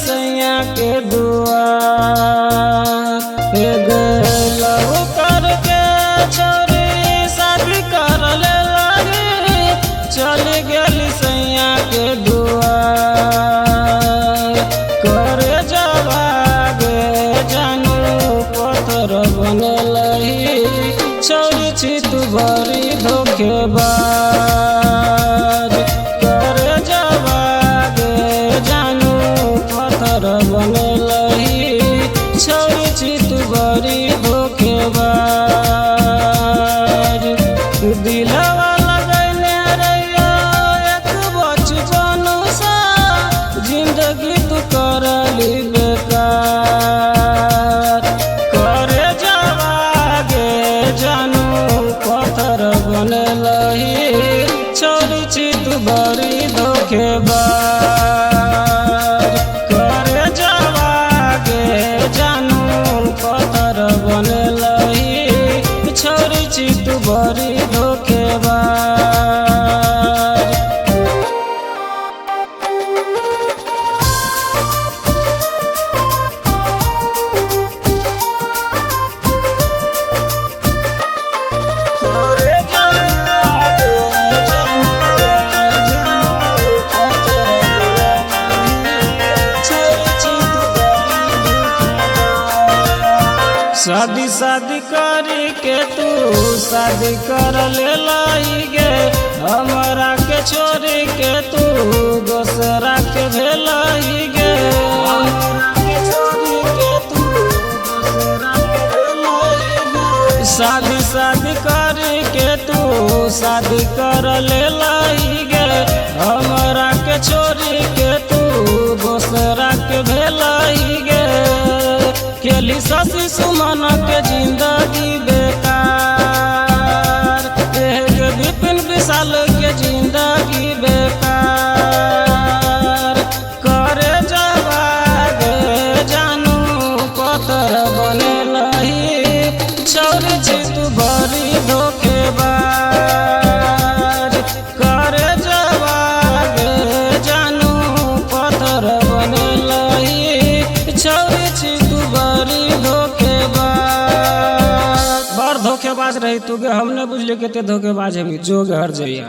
सैया के दुआर लव करके छोरी शादी कर ले लगी चल गली सैया के दुआर करे जवागे जानू पत्थर बनलही छोरी छी तू बड़ी धोखेबाज करे जवागे जानू पत्थर बनलही छोरी छी तू बड़ी धोखेबाज दिलवा लगैले रहिया एक बचपन सा जिंदगी तू करली बेकार करे जवागे जानू पत्थर बनलही छोरी छी तू बड़ी धोखेबाज करे जवागे जानू पत्थर बनलही छोरी छी तू बड़ी धोखेबाज शादी शादी करी के तू शादी कर ले लाई गे हमरा के छोड़ी के तू दोसरा के भेलाई गे शादी शादी करी के तू शादी कर ले लाई गे हमरा के छोड़ी के तू दोसरा के भेलाई गे केली शशि सुमन के जिंदगी बेकार विपिन विशाल के जिंदगी बेकार करे जवागे जानू पत्थर बनलही छोरी छी तू बड़ी धोखेबाज करे जवागे जानू पत्थर बनलही छोरी छी तू बड़ी धोखेबाज बड़ धोखेबाज रही तू गे हम ने बुझले केते धोखेबाज है जो घर जइया।